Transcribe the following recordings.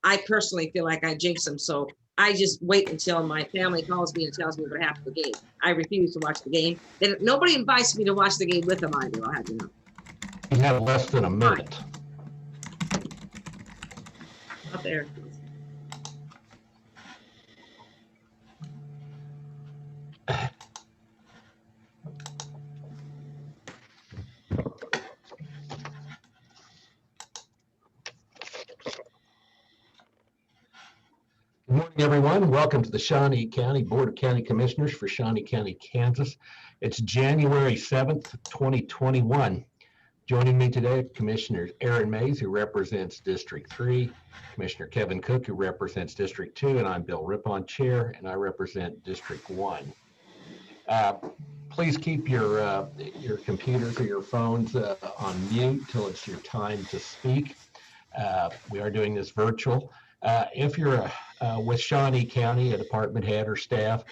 I personally feel like I jinx them. So I just wait until my family calls me and tells me what happened to the game. I refuse to watch the game. Then nobody invites me to watch the game with them either, I'll have you know. You have less than a minute. Out there. Good morning, everyone. Welcome to the Shawnee County Board of County Commissioners for Shawnee County, Kansas. It's January 7th, 2021. Joining me today, Commissioner Aaron Mays, who represents District 3, Commissioner Kevin Cook, who represents District 2, and I'm Bill Rippon, Chair, and I represent District 1. Please keep your computers or your phones on mute till it's your time to speak. We are doing this virtual. If you're with Shawnee County, a department head or staff,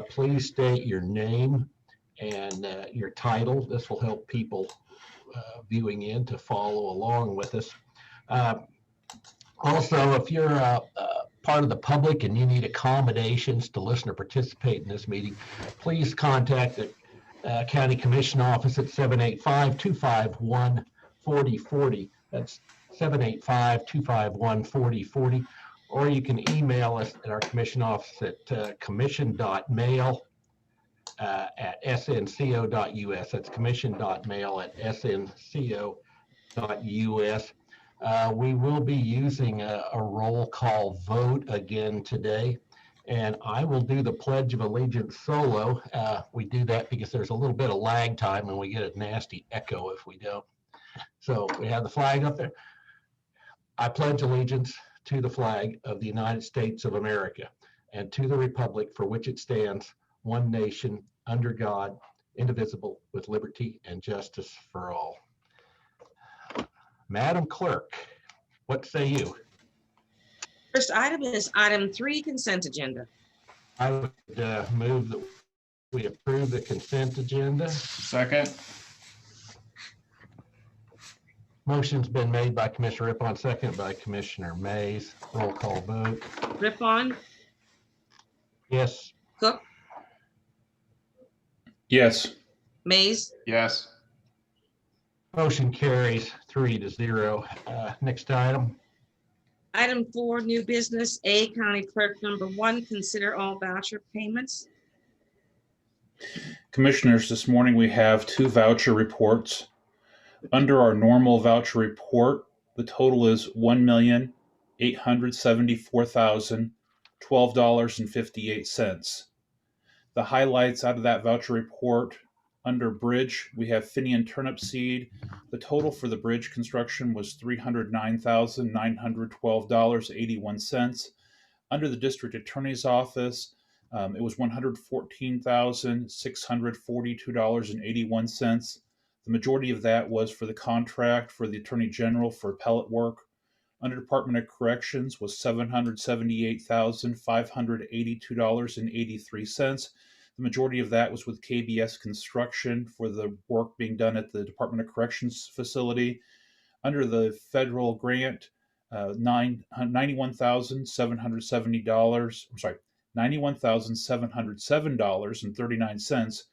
please state your name and your title. This will help people viewing in to follow along with us. Also, if you're part of the public and you need accommodations to listen or participate in this meeting, please contact the County Commission Office at 785-251-4040. That's 785-251-4040. Or you can email us at our commission office at commission.mail@snco.us. That's commission.mail@snco.us. We will be using a roll call vote again today, and I will do the Pledge of Allegiance solo. We do that because there's a little bit of lag time and we get a nasty echo if we don't. So we have the flag up there. I pledge allegiance to the flag of the United States of America and to the republic for which it stands, one nation, under God, indivisible, with liberty and justice for all. Madam Clerk, what say you? First item is item 3, consent agenda. I would move that we approve the consent agenda. Second. Motion's been made by Commissioner Rippon, second by Commissioner Mays. Roll call vote. Rippon, Yes. Cook, Yes. Mays, Yes. Motion carries 3-0. Next item. item 4, new business. A, County Clerk number 1, consider all voucher payments. Commissioners, this morning we have 2 voucher reports. Under our normal voucher report, the total is $1,874,012.58. The highlights out of that voucher report: under bridge, we have Finian turnip seed. The total for the bridge construction was $309,912.81. Under the district attorney's office, it was $114,642.81. The majority of that was for the contract for the Attorney General for appellate work. Under Department of Corrections was $778,582.83. The majority of that was with KBS Construction for the work being done at the Department of Corrections facility. Under the federal grant, $91,707.39,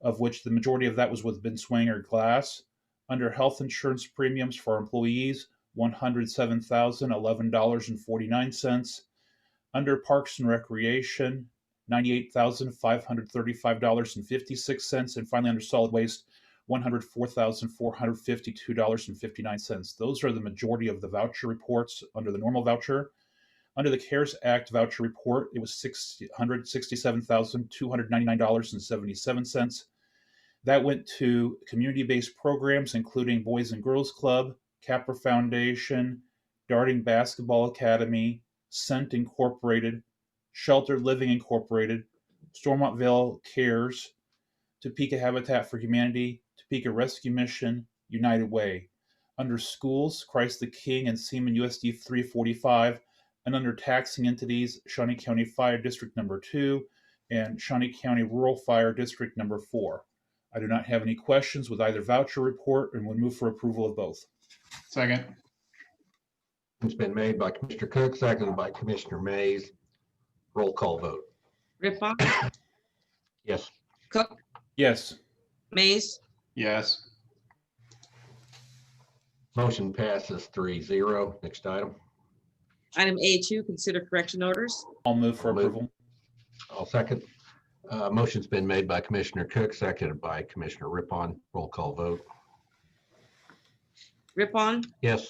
of which the majority of that was with Binswanger Glass. Under health insurance premiums for our employees, $107,011.49. Under Parks and Recreation, $98,535.56. And finally, under solid waste, $104,452.59. Those are the majority of the voucher reports under the normal voucher. Under the CARES Act voucher report, it was $667,299.77. That went to community-based programs, including Boys and Girls Club, Capra Foundation, Darting Basketball Academy, Scent Incorporated, Sheltered Living Incorporated, Stormontville Cares, Topeka Habitat for Humanity, Topeka Rescue Mission, United Way. Under schools, Christ the King and Seaman USD 345, and under taxing entities, Shawnee County Fire District number 2 and Shawnee County Rural Fire District number 4. I do not have any questions with either voucher report and would move for approval of both. Second. It's been made by Commissioner Cook, seconded by Commissioner Mays. Roll call vote. Rippon, Yes. Cook, Yes. Mays, Yes. Motion passes 3-0. Next item. item A2, consider correction orders. I'll move for I'll move. approval. I'll second. Motion's been made by Commissioner Cook, seconded by Commissioner Rippon. Roll call vote. Rippon, Yes.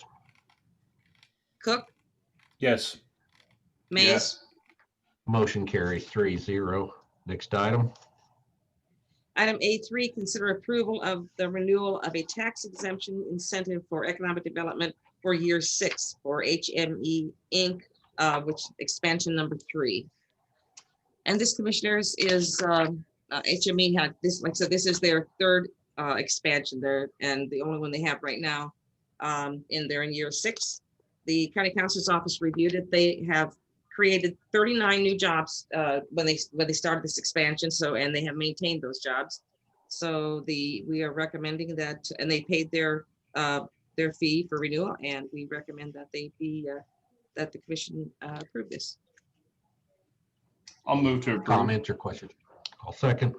Cook, Yes. Mays, Yes. Motion carries 3-0. Next item. item A3, consider approval of the renewal of a tax exemption incentive for economic development for year 6 for HME Inc., which expansion number 3. And this, commissioners, is HME had this, like I said, this is their third expansion there, and the only one they have right now in year 6. The county council's office reviewed it. They have created 39 new jobs when they started this expansion. So, and they have maintained those jobs. So we are recommending that, and they paid their fee for renewal, and we recommend that they be that the commission approve this. I'll move to approve. Comments or questions? I'll second.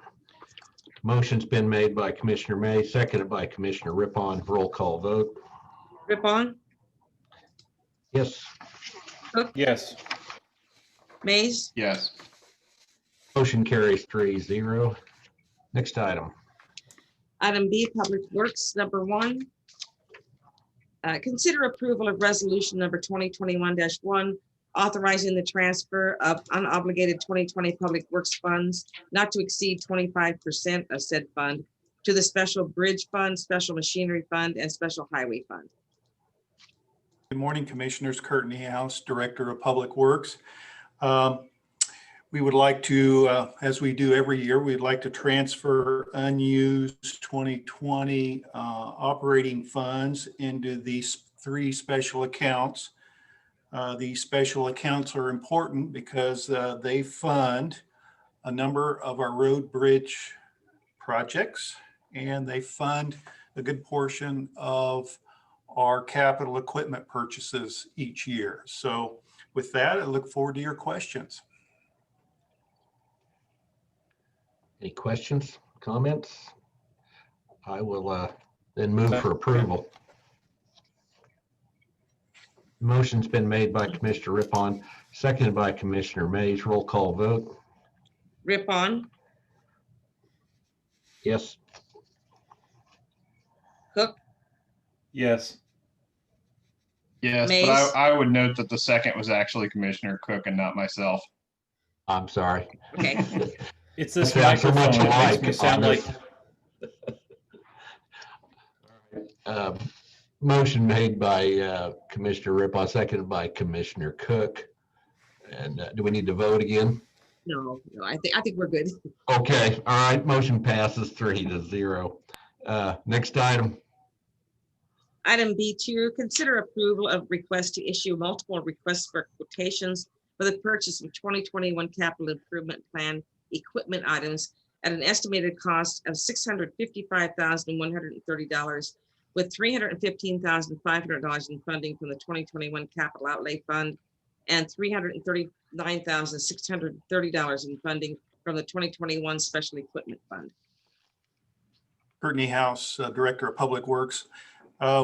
Motion's been made by Commissioner May, seconded by Commissioner Rippon. Roll call vote. Rippon, Yes. Yes. Mays, Yes. Motion carries 3-0. Next item. Item B, Public Works, number 1. Consider approval of resolution number 2021-1, authorizing the transfer of unobligated 2020 Public Works funds not to exceed 25% of said fund to the Special Bridge Fund, Special Machinery Fund, and Special Highway Fund. Good morning, Commissioners. Kurt Niehaus, Director of Public Works. We would like to, as we do every year, we'd like to transfer unused 2020 operating funds into these 3 special accounts. These special accounts are important because they fund a number of our road bridge projects, and they fund a good portion of our capital equipment purchases each year. So with that, I look forward to your questions. Any questions, comments? I will then move for approval. Motion's been made by Commissioner Rippon, seconded by Commissioner Mays. Roll call vote. Rippon, Yes. Cook, Yes. Yes, Mays? but I would note that the second was actually Commissioner Cook and not myself. I'm sorry. okay. It's this Sound so much microphone. It makes alike me sound on like this. Motion made by Commissioner Rippon, seconded by Commissioner Cook. And do we need to vote again? No, I think we're good. Okay, all right, motion passes 3-0. Next item. Item B2, consider approval of request to issue multiple requests for quotations for the purchase of 2021 capital improvement plan equipment items at an estimated cost of $655,130, with $315,500 in funding from the 2021 capital outlay fund and $339,630 in funding from the 2021 special equipment fund. Kurt Niehaus, Director of Public Works.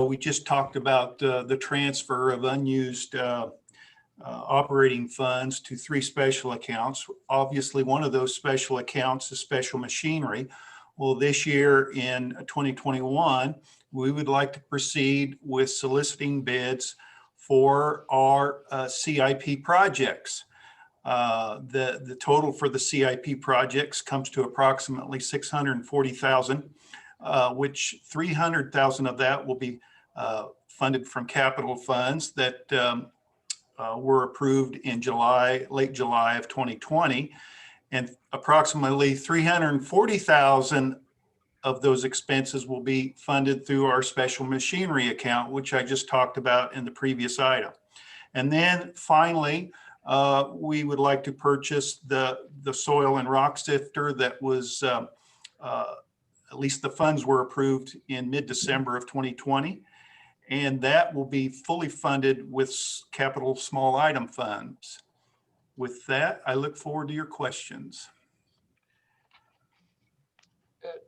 We just talked about the transfer of unused operating funds to 3 special accounts. Obviously, one of those special accounts is special machinery. Well, this year in 2021, we would like to proceed with soliciting bids for our CIP projects. The total for the CIP projects comes to approximately $640,000. Which $300,000 of that will be funded from capital funds that were approved in late July of 2020. And approximately $340,000 of those expenses will be funded through our special machinery account, which I just talked about in the previous item. And then finally, we would like to purchase the soil and rock sifter that was at least the funds were approved in mid-December of 2020. and that will be fully funded with capital small item funds. With that, I look forward to your questions.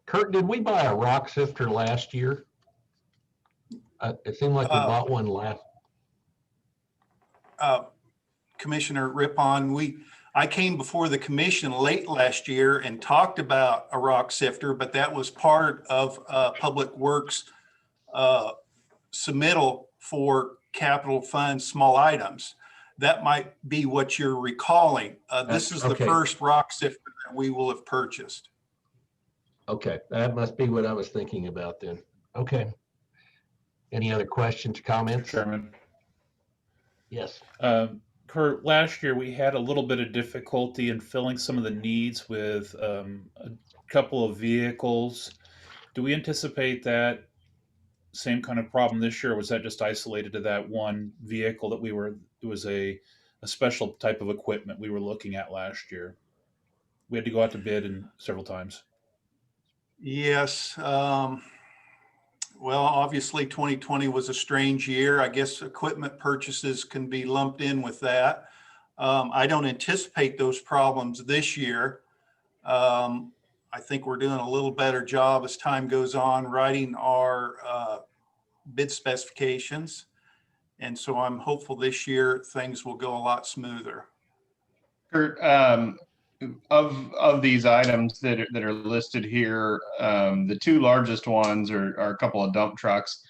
Kurt, did we buy a rock sifter last year? It seemed like we bought one last. Commissioner Rippon, I came before the commission late last year and talked about a rock sifter, but that was part of Public Works submittal for capital fund small items. That might be what you're recalling. This is the Okay. first rock sifter that we will have purchased. Okay, that must be what I was thinking about then. Okay. Any other questions, comments? Chairman. Yes. Kurt, last year we had a little bit of difficulty in filling some of the needs with a couple of vehicles. Do we anticipate that same kind of problem this year? Or was that just isolated to that one vehicle that it was a special type of equipment we were looking at last year? We had to go out to bid several times. Yes. Well, obviously 2020 was a strange year. I guess equipment purchases can be lumped in with that. I don't anticipate those problems this year. I think we're doing a little better job as time goes on writing our bid specifications. And so I'm hopeful this year things will go a lot smoother. Kurt, of these items that are listed here, the two largest ones are a couple of dump trucks.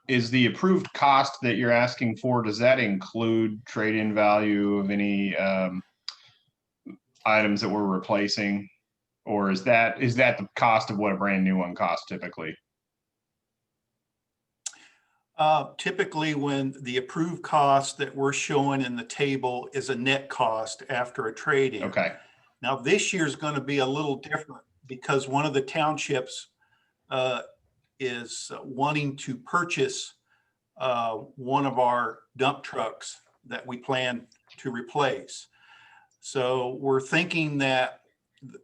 Is the approved cost that you're asking for, does that include trade-in value of any items that we're replacing, or is that the cost of what a brand new one costs typically? Typically, when the approved cost that we're showing in the table is a net cost after a trade-in. Okay. Now, this year's going to be a little different because one of the townships is wanting to purchase one of our dump trucks that we plan to replace. So we're thinking that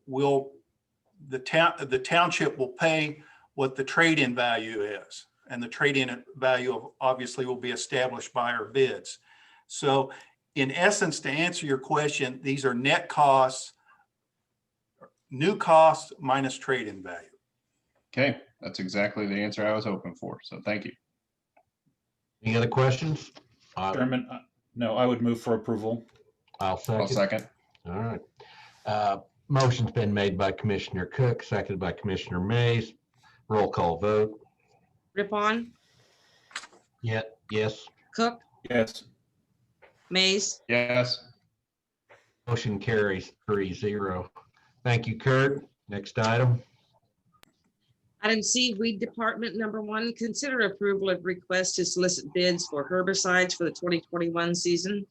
the township will pay what the trade-in value is. And the trade-in value obviously will be established by our bids. So in essence, to answer your question, these are net costs, new costs minus trade-in value. Okay, that's exactly the answer I was hoping for. So thank you. Any other questions? Chairman, no, I would move for approval. I'll I'll second. second. All right. Motion's been made by Commissioner Cook, seconded by Commissioner Mays. Roll call vote. Rippon, Yes. Cook, Yes. Mays, Yes. Motion carries 3-0. Thank you, Kurt. Next item. Item C, Weed Department number 1, consider approval of request to solicit bids for herbicides for the 2021 season.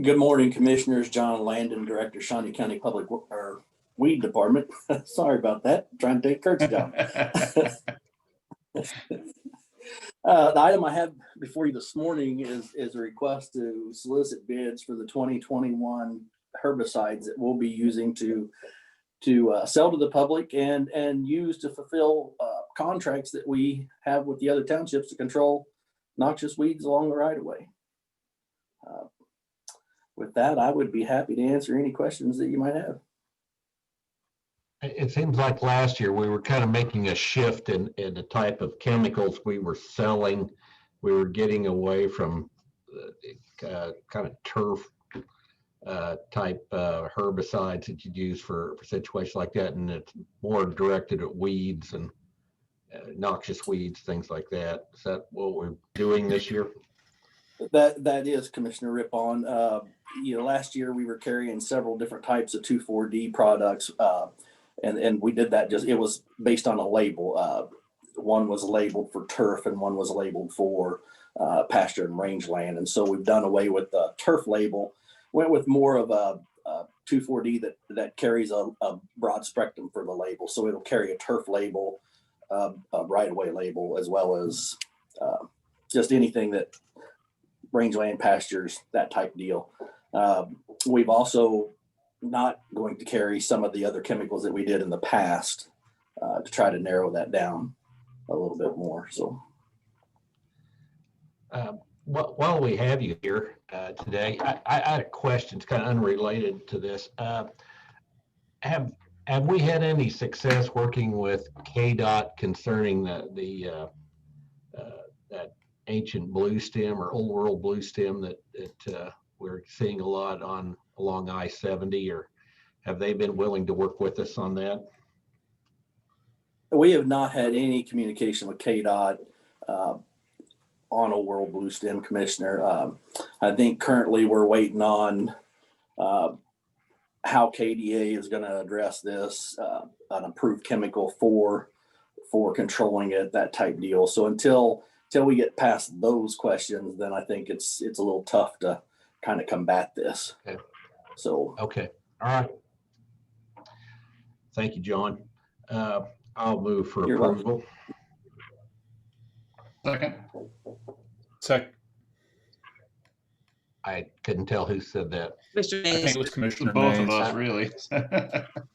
Good morning, Commissioners. John Landon, Director, Shawnee County Weed Department. Sorry about that. Trying to take Kurt's job. The item I have before you this morning is a request to solicit bids for the 2021 herbicides that we'll be using to sell to the public and use to fulfill contracts that we have with the other townships to control noxious weeds along the right of way. With that, I would be happy to answer any questions that you might have. It seems like last year we were kind of making a shift in the type of chemicals we were selling. We were getting away from kind of turf type herbicides that you'd use for situations like that, and it's more directed at weeds and noxious weeds, things like that. Is that what we're doing this year? That is, Commissioner Rippon. Last year we were carrying several different types of 2,4-D products, and we did that it was based on a label. One was labeled for turf and one was labeled for pasture and rangeland. And so we've done away with the turf label, went with more of a 2,4-D that carries a broad spectrum for the label. So it'll carry a turf label, a right-of-way label, as well as just anything that rangeland, pastures, that type deal. We've also not going to carry some of the other chemicals that we did in the past to try to narrow that down a little bit more. So. While we have you here today, I had a question. It's kind of unrelated to this. Have we had any success working with KDOT concerning that ancient blue stem or old world blue stem that we're seeing a lot on along I-70, or have they been willing to work with us on that? We have not had any communication with KDOT on Old World Blue Stem, Commissioner. I think currently we're waiting on how KDA is going to address this, an approved chemical for controlling it, that type deal. So until we get past those questions, then I think it's a little tough to kind of combat this. Okay. So. Okay. All right. Thank you, John. I'll move for You're approval. Second. Second. I couldn't tell who said that. Mr. I think Mays, it was Commissioner Both of Mays. us, really.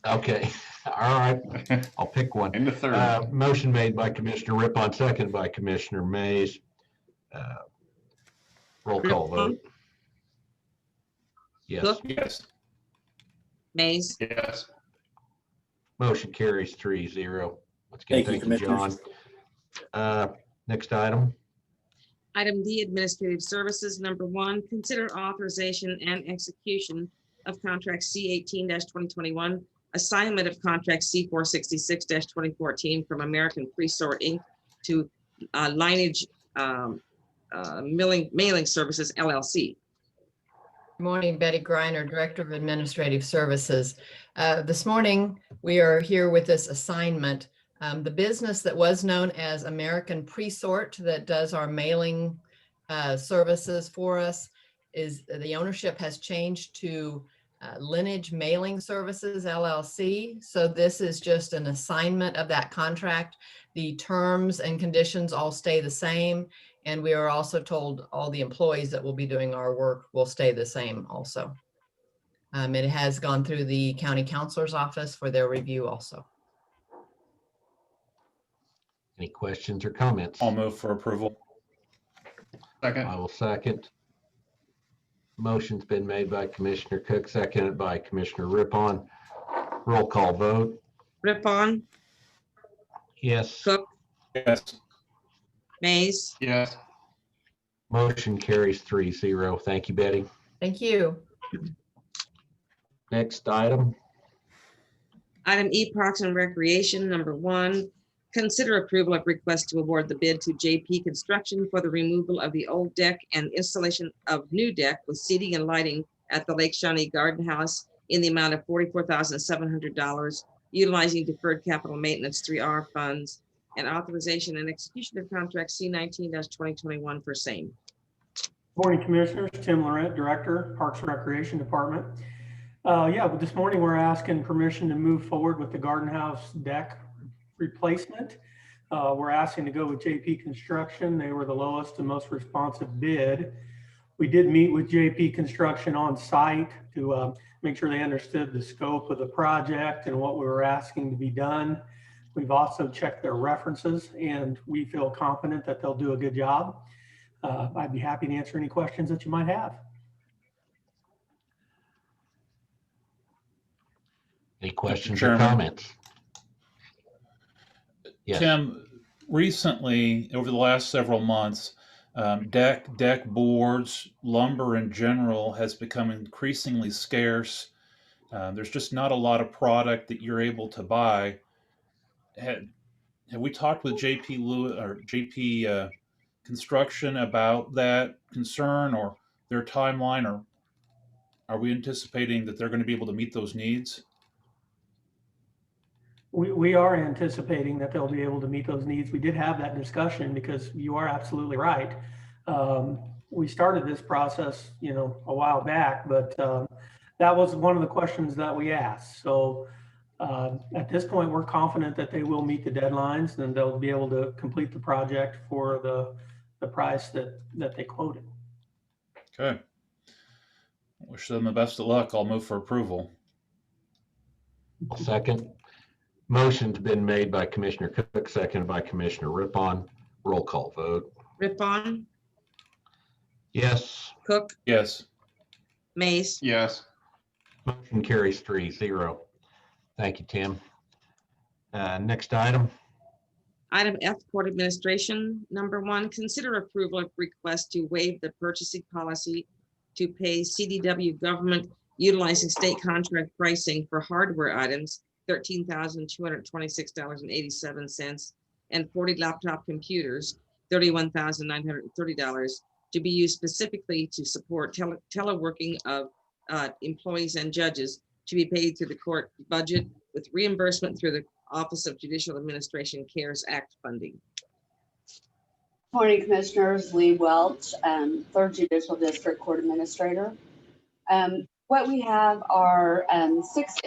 Okay. All right. I'll pick one. And the third. Motion made by Commissioner Rippon, second by Commissioner Mays. Roll call vote. Yes. Cook, Yes. Mays, Yes. Motion carries 3-0. Once again, Thank you, thank you, John. Next item. Item D, Administrative Services. Number 1, consider authorization and execution of contract C18-2021, assignment of contract C466-2014 from American Presort Inc. to Lineage Mailing Services, LLC. Good morning, Betty Greiner, Director of Administrative Services. This morning, we are here with this assignment. The business that was known as American Presort that does our mailing services for us is the ownership has changed to Lineage Mailing Services, LLC. So this is just an assignment of that contract. The terms and conditions all stay the same. And we are also told all the employees that will be doing our work will stay the same also. It has gone through the county counselor's office for their review also. Any questions or comments? I'll move for approval. Second. I will second. Motion's been made by Commissioner Cook, seconded by Commissioner Rippon. Roll call vote. Rippon, Yes. Cook, Yes. Mays, Yes. Motion carries 3-0. Thank you, Betty. Thank you. Next item. Item E, Parks and Recreation. Number 1, consider approval of request to award the bid to JP Construction for the removal of the old deck and installation of new deck with seating and lighting at the Lake Shawnee Garden House in the amount of $44,700, utilizing deferred capital maintenance 3R funds, and authorization and execution of contract C19-2021 for same. Morning, Commissioners. Tim Laurent, Director, Parks and Recreation Department. But this morning we're asking permission to move forward with the Garden House deck replacement. We're asking to go with JP Construction. They were the lowest and most responsive bid. We did meet with JP Construction on site to make sure they understood the scope of the project and what we were asking to be done. We've also checked their references and we feel confident that they'll do a good job. I'd be happy to answer any questions that you might have. Any questions or Chairman. comments? Yes. Tim, recently, over the last several months, deck boards, lumber in general has become increasingly scarce. There's just not a lot of product that you're able to buy. Have we talked with JP Construction about that concern or their timeline, or are we anticipating that they're going to be able to meet those needs? We are anticipating that they'll be able to meet those needs. We did have that discussion because you are absolutely right. We started this process, a while back, but that was one of the questions that we asked. So at this point, we're confident that they will meet the deadlines and they'll be able to complete the project for the price that they quoted. Okay. Wish them the best of luck. I'll move for approval. Second. Motion's been made by Commissioner Cook, seconded by Commissioner Rippon. Roll call vote. Rippon, Yes. Cook, Yes. Mays, Yes. Motion carries 3-0. Thank you, Tim. Next item. Item F, Court Administration. Number 1, consider approval of request to waive the purchasing policy to pay CDW government utilizing state contract pricing for hardware items, $13,226.87, and 40 laptop computers, $31,930, to be used specifically to support teleworking of employees and judges, to be paid through the court budget with reimbursement through the Office of Judicial Administration CARES Act funding. Morning, Commissioners. Lee Welch, 3rd Judicial District Court Administrator. What we have are 6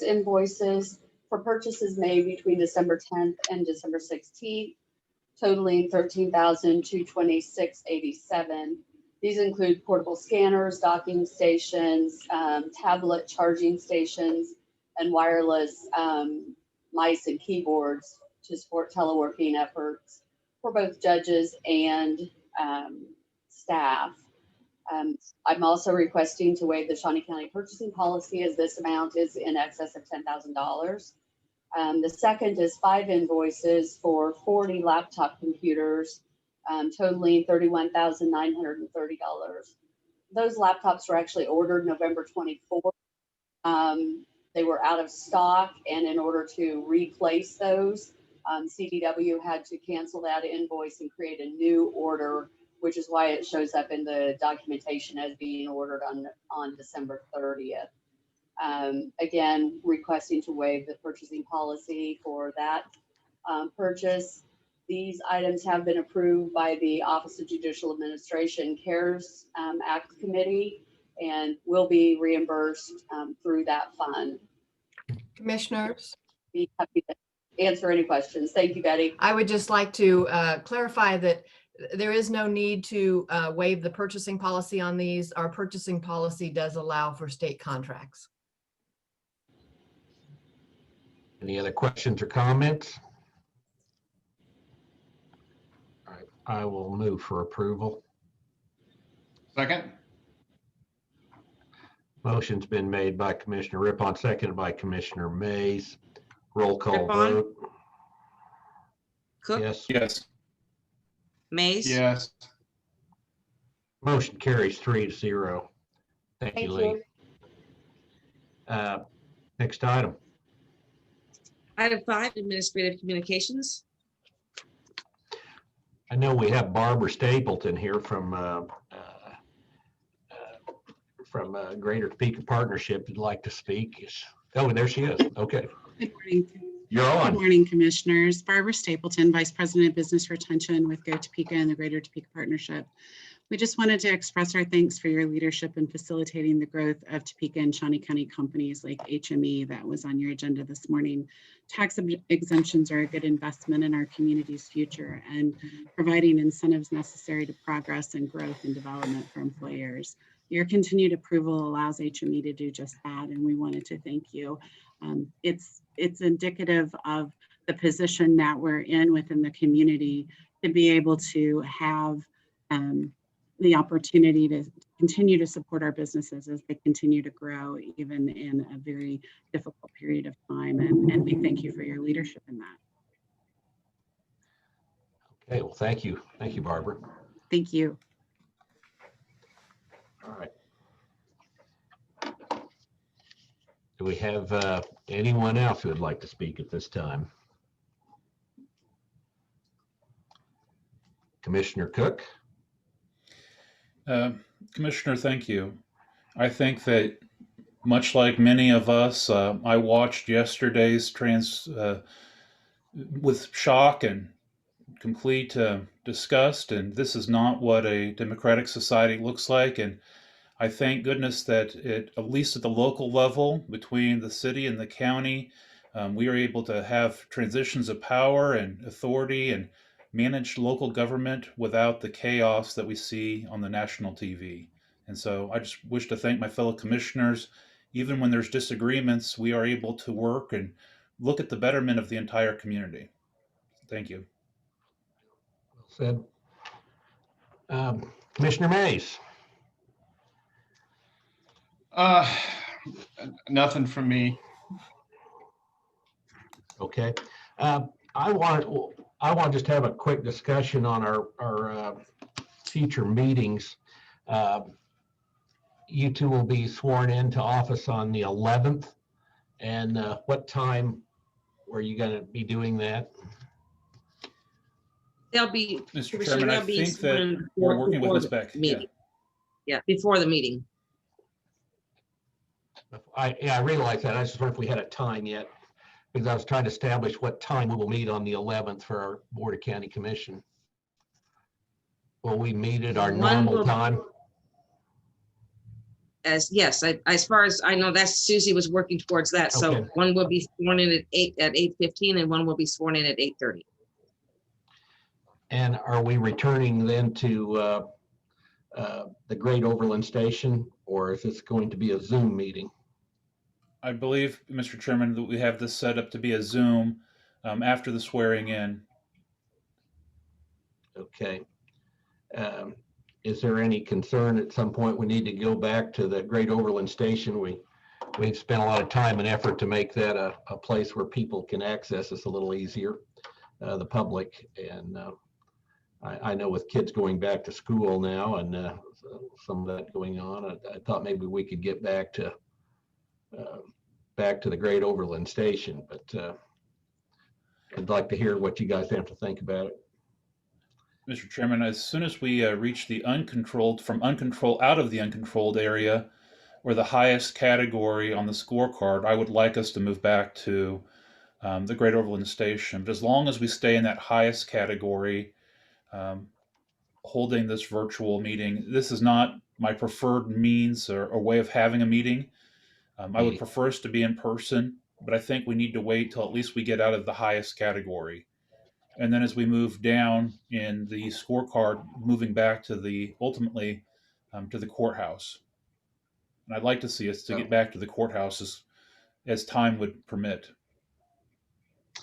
invoices for purchases made between December 10th and December 16th, totaling $13,226.87. These include portable scanners, docking stations, tablet charging stations, and wireless mice and keyboards to support teleworking efforts for both judges and staff. I'm also requesting to waive the Shawnee County purchasing policy, as this amount is in excess of $10,000. The second is 5 invoices for 40 laptop computers, totaling $31,930. Those laptops were actually ordered November 24th. They were out of stock, and in order to replace those, CDW had to cancel that invoice and create a new order, which is why it shows up in the documentation as being ordered on December 30th. Again, requesting to waive the purchasing policy for that purchase. These items have been approved by the Office of Judicial Administration CARES Act Committee and will be reimbursed through that fund. Commissioners, Be happy to answer any questions. Thank you, Betty. I would just like to clarify that there is no need to waive the purchasing policy on these. Our purchasing policy does allow for state contracts. Any other questions or comments? All right, I will move for approval. Second. Motion's been made by Commissioner Rippon, seconded by Commissioner Mays. Roll call Rippon? vote. Cook, Yes. Yes. Mays, Yes. Motion carries 3-0. Thank you, Thank Lee. Next item. Item 5, Administrative Communications. I know we have Barbara Stapleton here from Greater Topeka Partnership who'd like to speak. Oh, there she is. Okay, Good morning. you're Good on. morning, Commissioners. Barbara Stapleton, Vice President of Business Retention with Go Topeka and the Greater Topeka Partnership. We just wanted to express our thanks for your leadership in facilitating the growth of Topeka and Shawnee County companies like HME that was on your agenda this morning. Tax exemptions are a good investment in our community's future and providing incentives necessary to progress and growth and development for employers. Your continued approval allows HME to do just that, and we wanted to thank you. It's indicative of the position that we're in within the community to be able to have the opportunity to continue to support our businesses as they continue to grow, even in a very difficult period of time. And we thank you for your leadership in that. Okay, well, thank you. Thank you, Barbara. Thank you. All right. Do we have anyone else who would like to speak at this time? Commissioner Cook? Commissioner, thank you. I think that much like many of us, I watched yesterday's with shock and complete disgust, and this is not what a democratic society looks like. And I thank goodness that at least at the local level, between the city and the county, we are able to have transitions of power and authority and manage local government without the chaos that we see on the national TV. And so I just wish to thank my fellow commissioners. Even when there's disagreements, we are able to work and look at the betterment of the entire community. Thank you. Said. Commissioner Mays. Nothing from me. Okay. I want to just have a quick discussion on our future meetings. You two will be sworn into office on the 11th. And what time were you going to be doing that? They'll be. Mr. Chairman, I they'll be think that sworn we're working with before Ms. the Beck. Yeah. meeting. Yeah, before the meeting. I realize that. I just wonder if we had a time yet, because I was trying to establish what time we will meet on the 11th for our Board of County Commission. Will we meet at our normal time? Yes, as far as I know, that's Susie was working towards that. So Okay. one will be sworn in at 8:15 and one will be sworn in at 8:30. And are we returning then to the Great Overland Station, or is this going to be a Zoom meeting? I believe, Mr. Chairman, that we have this set up to be a Zoom after the swearing in. Okay. Is there any concern at some point we need to go back to the Great Overland Station? We've spent a lot of time and effort to make that a place where people can access us a little easier, the public. And I know with kids going back to school now and some of that going on, I thought maybe we could get back to the Great Overland Station, but I'd like to hear what you guys have to think about it. Mr. Chairman, as soon as we reach the uncontrolled out of the uncontrolled area, or the highest category on the scorecard, I would like us to move back to the Great Overland Station. But as long as we stay in that highest category, holding this virtual meeting, this is not my preferred means or way of having a meeting. I would prefer us to be in person, but I think we need to wait till at least we get out of the highest category. And then as we move down in the scorecard, moving back to ultimately to the courthouse. And I'd like to see us to get back to the courthouse as time would permit.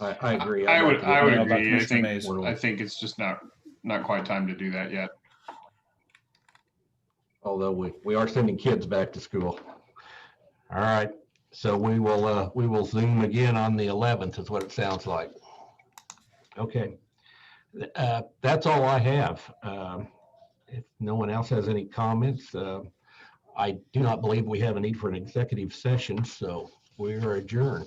I agree. I would know about agree. Commissioner Mays. I think it's just not quite time to do that yet. Although we are sending kids back to school. All right. So we will Zoom again on the 11th is what it sounds like. Okay. That's all I have. If no one else has any comments, I do not believe we have a need for an executive session, so we are adjourned.